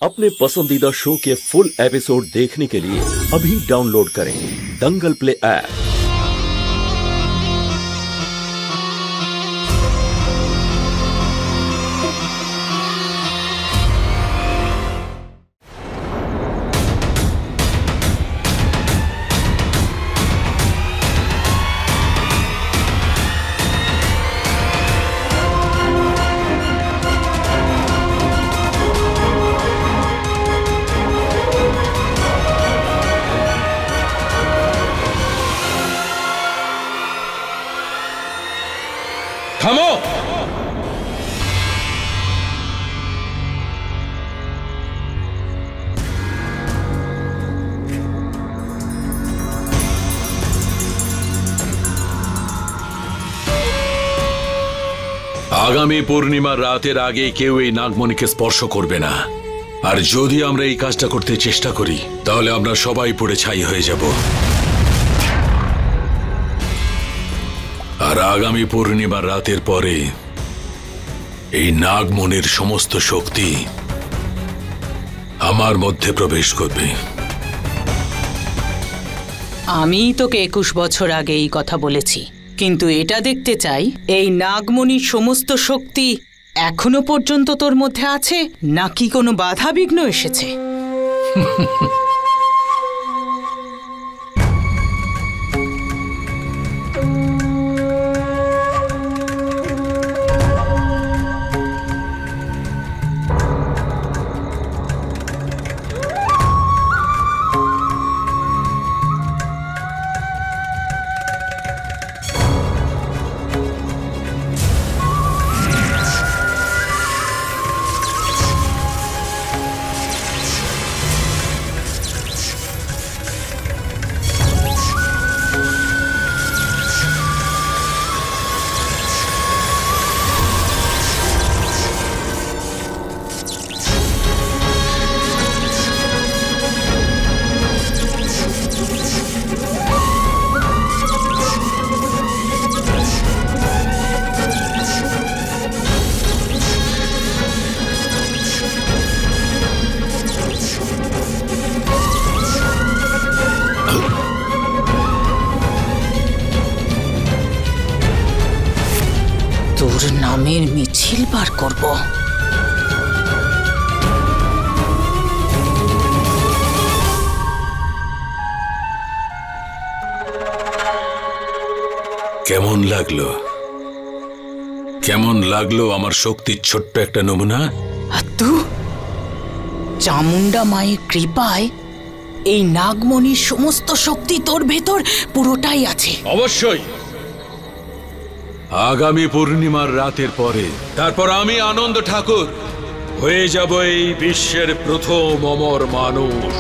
अपने पसंदीदा शो के फुल एपिसोड देखने के लिए अभी डाउनलोड करें दंगल प्ले ऐप। থামো! আগামী পূর্ণিমার রাতের আগে কেউ এই নাগমণিকে স্পর্শ করবে না। আর যদি আমরা এই কাজটা করতে চেষ্টা করি তাহলে আমরা সবাই পুড়ে ছাই হয়ে যাব। আর আগামী পূর্ণিমার রাতের পরে এই নাগমণির সমস্ত শক্তি আমার মধ্যে প্রবেশ করবে। আমি তোকে 21 বছর আগে এই কথা বলেছি, কিন্তু এটা দেখতে চাই এই নাগমণির সমস্ত শক্তি এখনো পর্যন্ত তোর মধ্যে আছে নাকি কোনো বাধা বিঘ্ন এসেছে। তোর নামের মিছিল বার করব। কেমন লাগলো? কেমন লাগলো আমার শক্তির ছোট্ট একটা নমুনা? চামুন্ডা মায়ের কৃপায় এই নাগমণির সমস্ত শক্তি তোর ভেতর পুরোটাই আছে। অবশ্যই আগামী পূর্ণিমার রাতের পরে তারপর আমি আনন্দ ঠাকুর হয়ে যাব এই বিশ্বের প্রথম অমর মানুষ।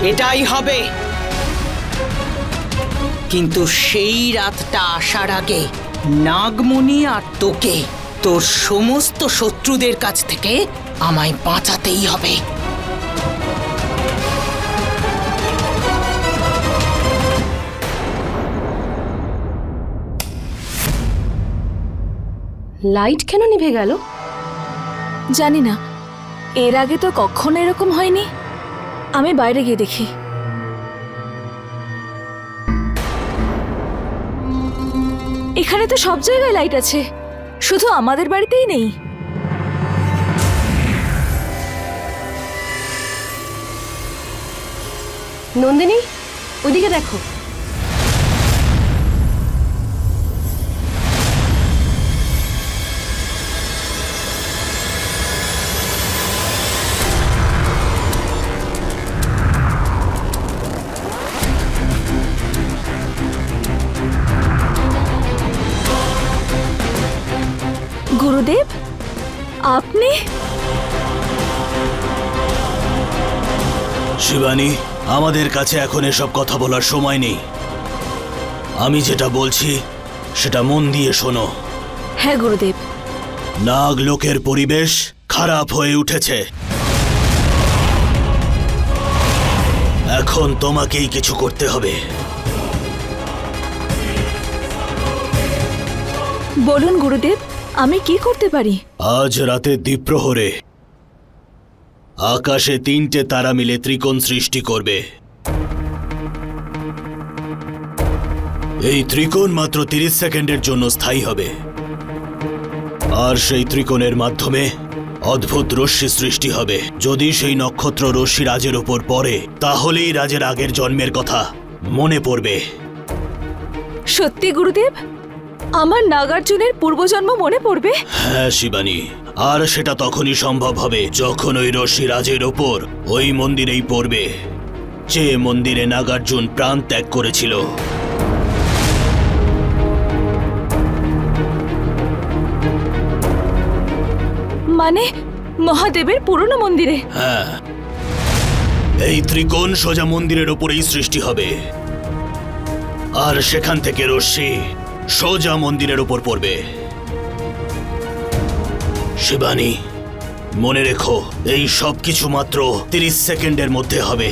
এটাই হবে, কিন্তু সেই রাতটা আসার আগে নাগমণি আর তোকে তোর সমস্ত শত্রুদের কাছ থেকে আমায় বাঁচাতেই হবে। লাইট কেন নিভে গেল জানি না, এর আগে তো কখনো এরকম হয়নি। আমি বাইরে গিয়ে দেখি। এখানে তো সব জায়গায় লাইট আছে, শুধু আমাদের বাড়িতেই নেই। নন্দিনী, ওদিকে দেখো। গুরুদেব, আপনি? শিবানী, আমাদের কাছে এখন এসব কথা বলার সময় নেই। আমি যেটা বলছি সেটা মন দিয়ে শোনো। হ্যাঁ গুরুদেব। নাগলোকের পরিবেশ খারাপ হয়ে উঠেছে। এখন তোমাকেই কিছু করতে হবে। বলুন গুরুদেব, আমি কি করতে পারি? আজ রাতে দ্বীপ্রহরে আকাশে 3টে তারা মিলে ত্রিকোণ সৃষ্টি করবে। এই ত্রিকোণ মাত্র 30 সেকেন্ডের জন্য স্থায়ী হবে, আর সেই ত্রিকোণের মাধ্যমে অদ্ভুত রশ্মি সৃষ্টি হবে। যদি সেই নক্ষত্র রশ্মি রাজের ওপর পড়ে, তাহলেই রাজের আগের জন্মের কথা মনে পড়বে। সত্যি গুরুদেব, আমার নাগার্জুনের পূর্বজন্ম মনে পড়বে? হ্যাঁ শিবানী, আর সেটা তখনই সম্ভব হবে যখন ওই রশ্মি রাজের ওপর ওই মন্দিরেই পড়বে, যে মন্দিরে নাগার্জুন প্রাণ ত্যাগ করেছিল। মানে মহাদেবের পুরনো মন্দিরে? হ্যাঁ, এই ত্রিকোণ সোজা মন্দিরের ওপরেই সৃষ্টি হবে, আর সেখান থেকে রশ্মি সোজা মন্দিরের ওপর পড়বে। শিবানী, মনে রেখো, এই সব কিছু মাত্র 30 সেকেন্ডের মধ্যে হবে।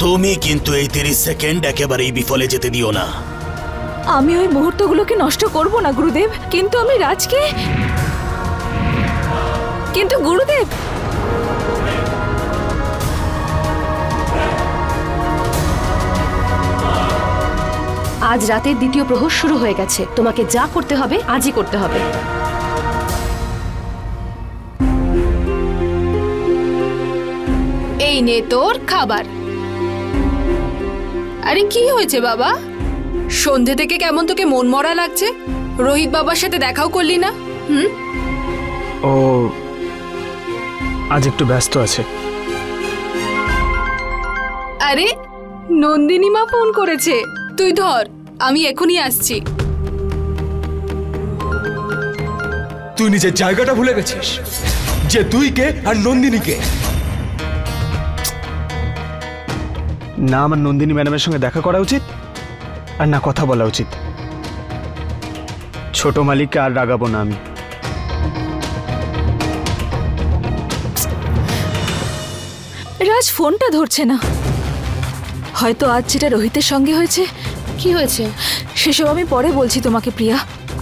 তুমি কিন্তু এই 30 সেকেন্ড একেবারেই বিফলে যেতে দিও না। আমি ওই মুহূর্তগুলোকে নষ্ট করব না গুরুদেব, কিন্তু আমি রাজকে। কিন্তু গুরুদেব, আজ রাতের দ্বিতীয় প্রহর শুরু হয়ে গেছে। তোমাকে যা করতে হবে আজই করতে হবে। এই নে তোর খাবার। আরে কি হয়েছে বাবা? সন্ধে থেকে কেমন তোকে মন মরা লাগছে? রোহিত বাবার সাথে দেখাও করলি না? ও আজ একটু ব্যস্ত আছে। আরে নন্দিনী মা ফোন করেছে, তুই ধর, আমি এখনই আসছি। তুই নিজের জায়গাটা ভুলে গেছিস, যে তুই কে আর নন্দিনী কে। না আমার নন্দিনী ম্যাডামের সঙ্গে দেখা করা উচিত, আর না কথা বলা উচিত। ছোট মালিককে আর রাগাবো না আমি। রাজ ফোনটা ধরছে না। হয়তো আজ যেটা রোহিতের সঙ্গে হয়েছে। কি হয়েছে সেসব আমি পরে বলছি তোমাকে প্রিয়া।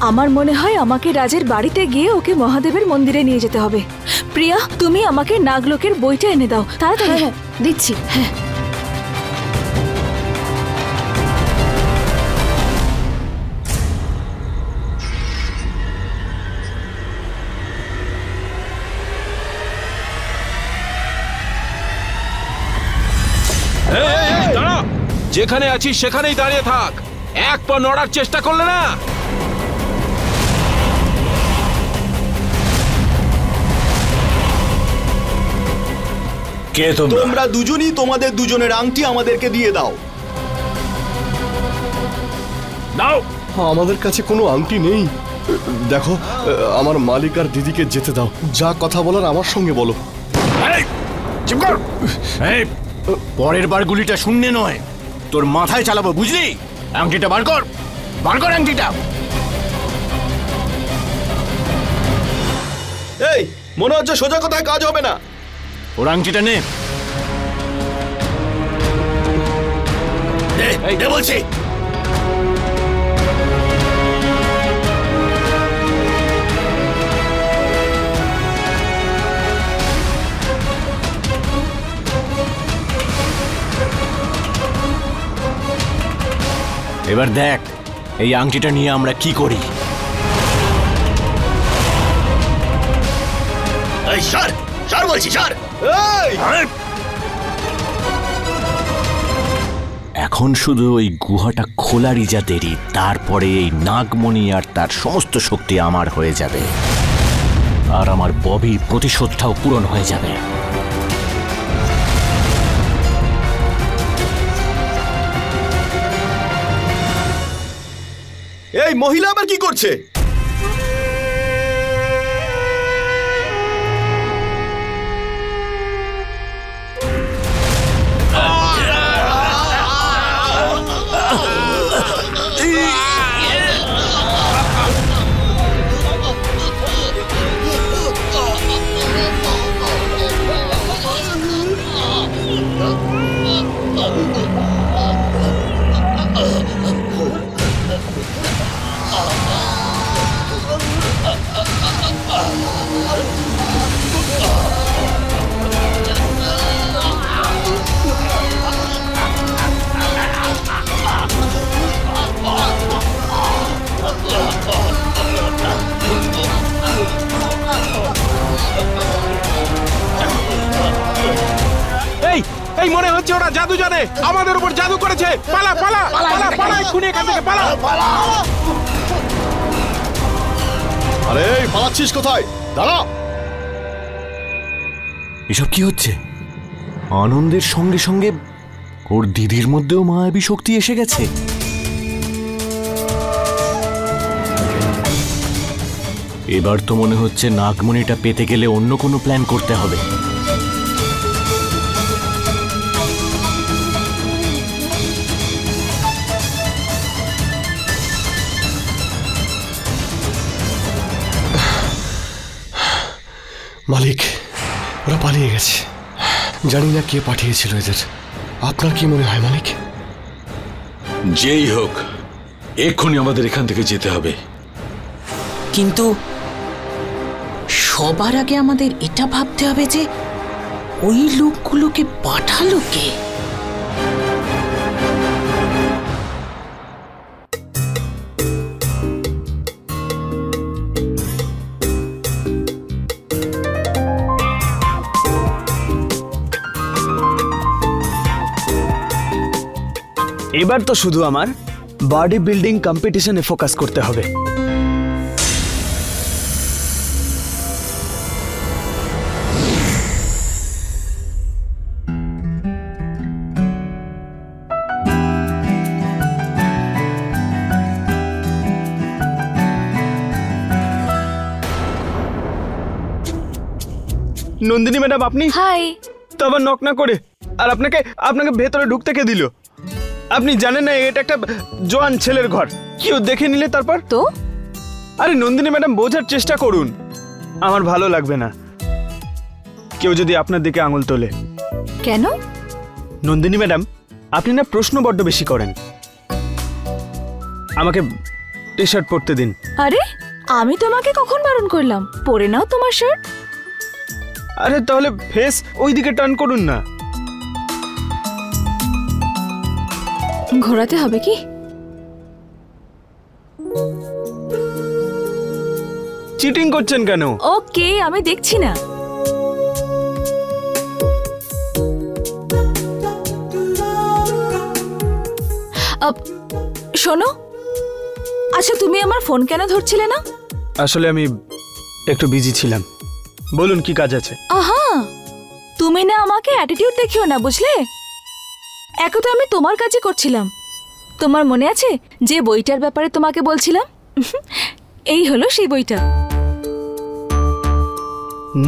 আমার মনে হয় আমাকে রাজের বাড়িতে গিয়ে ওকে মহাদেবের মন্দিরে নিয়ে যেতে হবে। প্রিয়া, তুমি আমাকে নাগলোকের বইটা এনে দাও তাড়াতাড়ি। হ্যাঁ দিচ্ছি। হ্যাঁ, দাঁড়া, যেখানে আছিস সেখানেই দাঁড়িয়ে থাক। এক পা নড়ার চেষ্টা করলে না। কে তোমরা দুজনই তোমাদের দুজনের আংটি আমাদেরকে দিয়ে দাও। দাও। আমাদের কাছে কোনো আংটি নেই। দেখো, আমার মালিক আর দিদিকে যেতে দাও। যা কথা বলার আমার সঙ্গে বলো। চুপ কর। পরের বার গুলিটা শূন্যে নয়, তোর মাথায় চালাবো, বুঝলি? আংটিটা বার কর, বার কর আংটিটা। এই, মনে হচ্ছে সোজা কথায় কাজ হবে না। ওর আংটিটা নে। দে বলছি। এবার দেখ এই আংটিটা নিয়ে আমরা কি করি। বলছি এখন শুধু ওই গুহাটা খোলারই যা দেরি, তারপরে এই নাগমণি আর তার সমস্ত শক্তি আমার হয়ে যাবে, আর আমার ববির প্রতিশোধটাও পূরণ হয়ে যাবে। এই মহিলা আবার কি করছে? এই মনে হচ্ছে ওরা জাদু জানে, আমাদের উপর জাদু করেছে। পালা পালা পালা পালা, এক্ষুনি এখান থেকে পালা। আরে পালাচ্ছিস কোথায়? দাঁড়া। এসব কি হচ্ছে? আনন্দের সঙ্গে সঙ্গে ওর দিদির মধ্যেও মায়াবী শক্তি এসে গেছে। এবার তো মনে হচ্ছে নাগমণিটা পেতে গেলে অন্য কোনো প্ল্যান করতে হবে। মালিক, ওরা পালিয়ে গেছে। জানি না কে পাঠিয়েছিল এদের। আপনার কি মনে হয় মালিক? যেই হোক, এক্ষুনি আমাদের এখান থেকে যেতে হবে। কিন্তু সবার আগে আমাদের এটা ভাবতে হবে যে ওই লোকগুলোকে পাঠালো কে? এবার তো শুধু আমার বডি বিল্ডিং কম্পিটিশনে ফোকাস করতে হবে। নন্দিনী ম্যাডাম, আপনি? হাই। তো আবার নক না করে, আর আপনাকে ভেতরে ঢুকতে কে দিল? আপনি জানেন না এটা একটা জোয়ান ছেলের ঘর? কেউ দেখে নিলে তারপর তো? আরে নন্দিনী ম্যাডাম, বোঝার চেষ্টা করুন। আমার ভালো লাগবে না কেউ যদি আপনার দিকে আঙুল তোলে। কেন? নন্দিনী ম্যাডাম, আপনি না প্রশ্ন বড্ড বেশি করেন। আমাকে টি শার্ট পরতে দিন। আরে আমি তোমাকে কখন বারণ করলাম? পরে নাও তোমার শার্ট। আরে তাহলে ফেস ওই দিকে টার্ন করুন না। ঘোরাতে হবে কি? চিটিং করছেন কেন? ওকে, আমি দেখছি না। শোনো, আচ্ছা তুমি আমার ফোন কেন ধরছিলে না? আসলে আমি একটু বিজি ছিলাম। বলুন কি কাজ আছে? আহা, তুমি না আমাকে অ্যাটিটিউড দেখিও না, বুঝলে? এখন তো আমি তোমার কাজই করছিলাম। তোমার মনে আছে যে বইটার ব্যাপারে তোমাকে বলছিলাম? এই হলো সেই বইটা।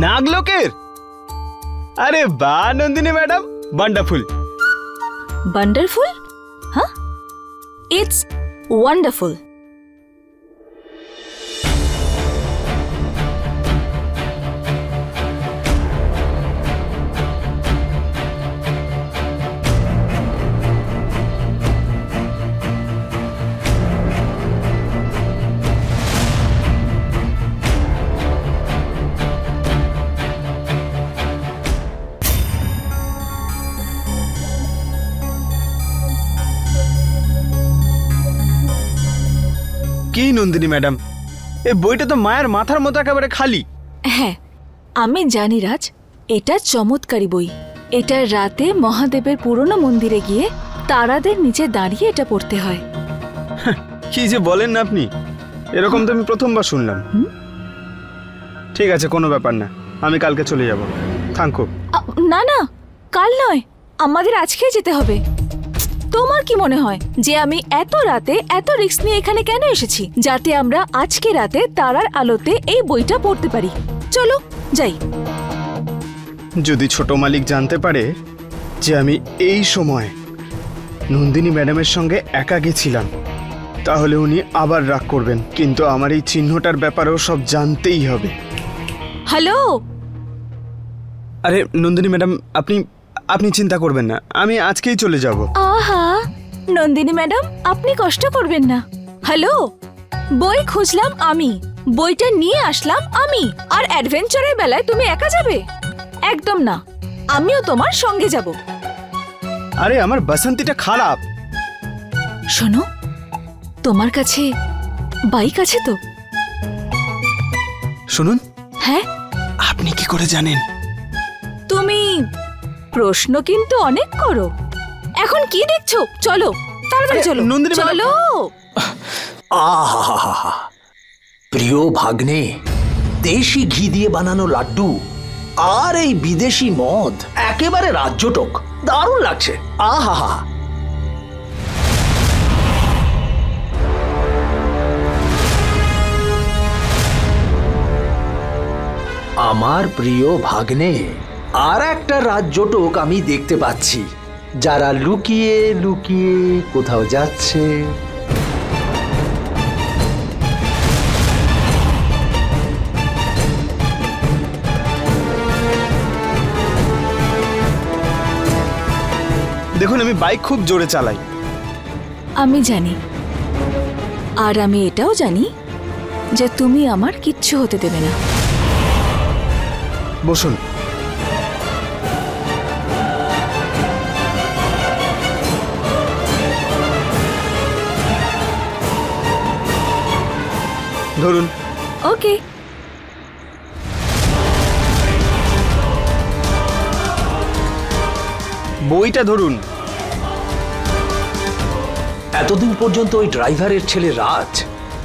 নাগলোকের? আরে বাহ নন্দিনী ম্যাডাম, ওয়ান্ডারফুল। ওয়ান্ডারফুল? হ্যাঁ, ইটস ওয়ান্ডারফুল। কি নন্দিনী ম্যাডাম, এই বইটা তো মায়ের মাথার মতো একেবারে খালি। হ্যাঁ আমি জানি রাজ, এটা চমৎকারী বই। এটা রাতে মহাদেবের পুরনো মন্দিরে গিয়ে তারাদের নিচে দাঁড়িয়ে এটা পড়তে হয়। কি যে বলেন না আপনি, এরকম তো আমি প্রথমবার শুনলাম। ঠিক আছে, কোনো ব্যাপার না, আমি কালকে চলে যাব। Thank you. না না, কাল নয়, আমাদের আজকেই যেতে হবে। তোমার কি মনে হয় যে আমি এত রাতে এত রিস্ক নিয়ে এখানে কেন এসেছি? যাতে আমরা আজকে রাতে তারার আলোতে এই বইটা পড়তে পারি। চলো যাই। যদি ছোট মালিক জানতে পারে যে আমি এই সময় নন্দিনী ম্যাডামের সঙ্গে একা গেছিলাম, তাহলে উনি আবার রাগ করবেন। কিন্তু আমার এই চিহ্নটার ব্যাপারেও সব জানতেই হবে। হ্যালো। আরে নন্দিনী ম্যাডাম, আপনি চিন্তা করবেন না, আমি আজকেই চলে যাব। আহা নন্দিনী ম্যাডাম, আপনি কষ্ট করবেন না। হ্যালো, বই খুঁজলাম আমি, বইটা নিয়ে আসলাম আমি, আর অ্যাডভেঞ্চারের বেলায় তুমি একা যাবে? একদম না, আমিও তোমার সঙ্গে যাব। আরে আমার বাসন্তীটা খারাপ। শোনো, তোমার কাছে বাইক আছে তো? শুনুন, হ্যাঁ, আপনি কি করে জানেন? তুমি প্রশ্ন কিন্তু অনেক করো। এখন কি দেখছো? চলো তাড়াতাড়ি চলো, নন্দিনী ম্যাডাম। চলো। আহা, প্রিয় ভাগ্নে, দেশি ঘি দিয়ে বানানো লাড্ডু আর এই বিদেশি মদ একেবারে রাজ্যটক, দারুণ লাগছে। আহা, আমার প্রিয় ভাগ্নে, আর একটা রাজ্যটক আমি দেখতে পাচ্ছি, যারা লুকিয়ে লুকিয়ে কোথাও যাচ্ছে। দেখুন, আমি বাইক খুব জোরে চালাই। আমি জানি, আর আমি এটাও জানি যে তুমি আমার কিচ্ছু হতে দেবে না। বসুন। ধরুন। ওকে। বইটা ধরুন। এতদিন পর্যন্ত ওই ড্রাইভারের ছেলে রাজ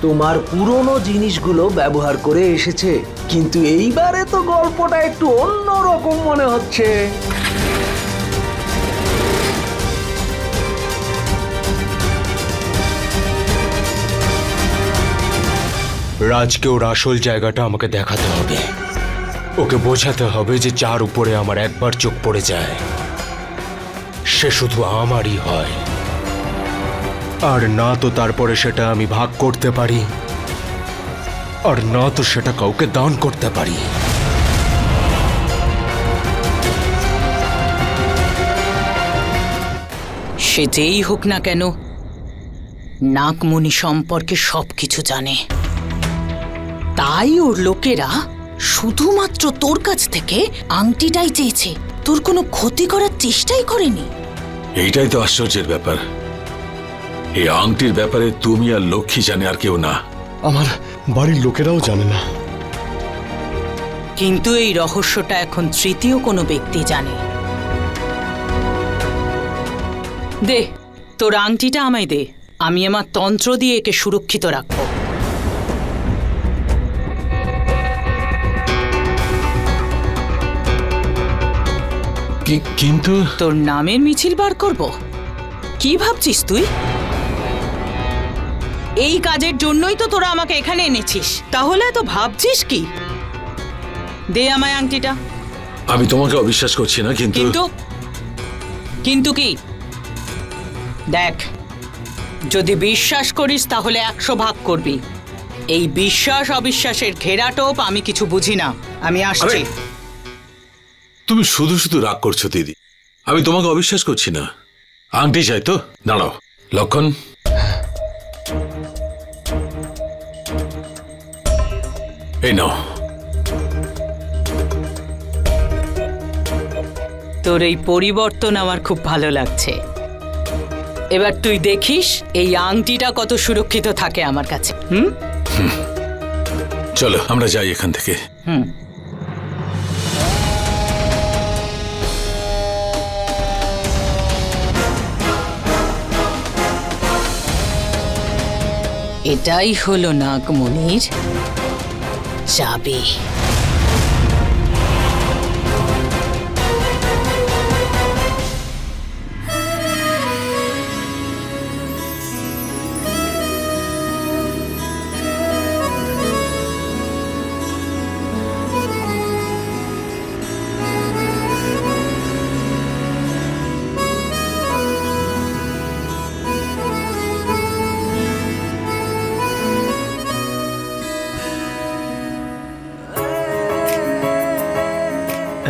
তোমার পুরনো জিনিসগুলো ব্যবহার করে এসেছে, কিন্তু এইবারে তো গল্পটা একটু অন্যরকম মনে হচ্ছে। রাজকে ওর আসল জায়গাটা আমাকে দেখাতে হবে। ওকে বোঝাতে হবে যে যার উপরে আমার একবার চোখ পড়ে যায় সে শুধু আমারই হয়, আর না তো তারপরে সেটা আমি ভাগ করতে পারি, আর না তো সেটা কাউকে দান করতে পারি। সে যেই হোক না কেন, নাগমণি সম্পর্কে সবকিছু জানে। তাই ওর লোকেরা শুধুমাত্র তোর কাছ থেকে আংটিটাই চেয়েছে, তোর কোনো ক্ষতি করার চেষ্টাই করেনি। এইটাই তো আশ্চর্যের ব্যাপার। এই আংটির ব্যাপারে তুমি আর লক্ষ্মী জানে, আর কেউ না। আমার বাড়ির লোকেরাও জানে না। কিন্তু এই রহস্যটা এখন তৃতীয় কোনো ব্যক্তি জানে। দে, তোর আংটিটা আমায় দে, আমি আমার তন্ত্র দিয়ে একে সুরক্ষিত রাখবো। কিন্তু তোর নামের মিছিল বার করব? কি ভাবছিস তুই? এই কাজের জন্যই তো তোরা আমাকে এখানে এনেছিস, তাহলে তো ভাবছিস কি? দে আমায় আংটিটা। আমি তোমাকে অবিশ্বাস করছি না, কিন্তু কিন্তু কি? দেখ, যদি বিশ্বাস করিস তাহলে 100 ভাগ করবি। এই বিশ্বাস অবিশ্বাসের ঘেরাটোপ আমি কিছু বুঝি না। আমি আসছি। তুমি শুধু শুধু রাগ করছো দিদি। আমি তোমাকে অবিশ্বাস করছি না। আংটি চাই তো? দাঁড়াও লক্ষণ, এই নাও। তোর এই পরিবর্তন আমার খুব ভালো লাগছে। এবার তুই দেখিস এই আংটিটা কত সুরক্ষিত থাকে আমার কাছে। চলো আমরা যাই এখান থেকে। এটাই হলো নাগমণির চাবি।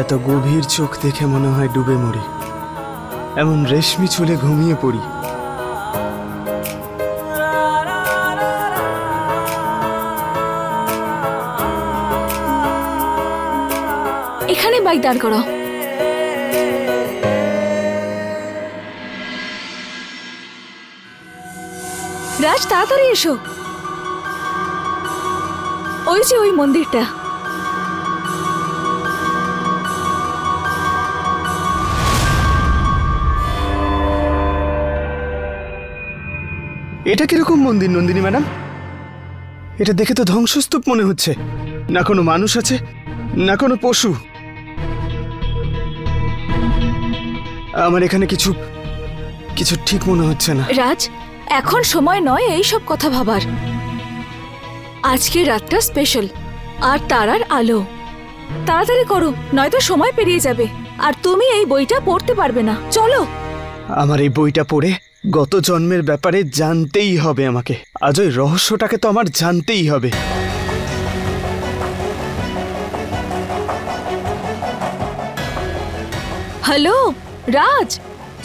এত গভীর চোখ দেখে মনে হয় ডুবে মরি, এমন রেশমি চুলে ঘুমিয়ে পড়ি। এখানে বাইক দাঁড় করাও। রাজ তাড়াতাড়ি এসো। ওই যে ওই মন্দিরটা। এটা কিরকম মন্দির নন্দিনী ম্যাডাম? এটা দেখে তো ধ্বংসস্তূপ মনে হচ্ছে। না কোনো মানুষ আছে, না কোনো পশু। আমার এখানে কিছু কিছু ঠিক মনে হচ্ছে না। রাজ, এখন সময় নয় এই সব কথা ভাবার। আজকের রাতটা স্পেশাল, আর তারার আলো। তাড়াতাড়ি করো, নয়তো সময় পেরিয়ে যাবে, আর তুমি এই বইটা পড়তে পারবে না। চলো। আমার এই বইটা পড়ে গত জন্মের ব্যাপারে জানতেই হবে আমাকে। আজ ওই রহস্যটাকে তো আমার জানতেই হবে। হ্যালো রাজ,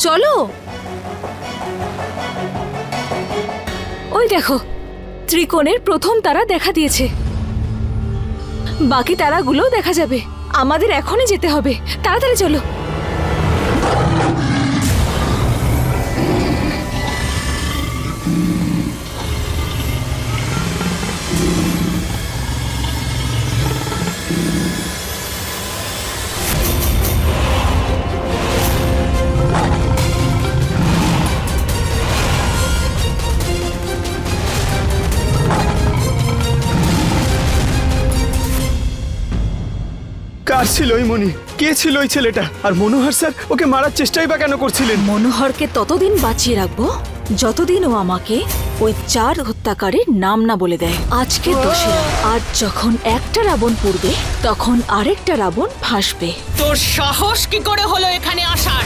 চলো। ওই দেখো, ত্রিকোণের প্রথম তারা দেখা দিয়েছে। বাকি তারাগুলো দেখা যাবে। আমাদের এখনই যেতে হবে, তাড়াতাড়ি চলো। কার ছিল ওই মণি? কে ছিল ওই ছেলেটা? আর মনোহর স্যার ওকে মারার চেষ্টাই বা কেন করছিলেন? মনোহরকে ততদিন বাঁচিয়ে রাখবো যতদিন ও আমাকে ওই 4 হত্যাকারীর নাম না বলে দেয়। আজকে দোষীরা, আজ যখন একটা রাবণ পুড়বে তখন আরেকটা রাবণ ভাসবে। তোর সাহস কি করে হলো এখানে আসার?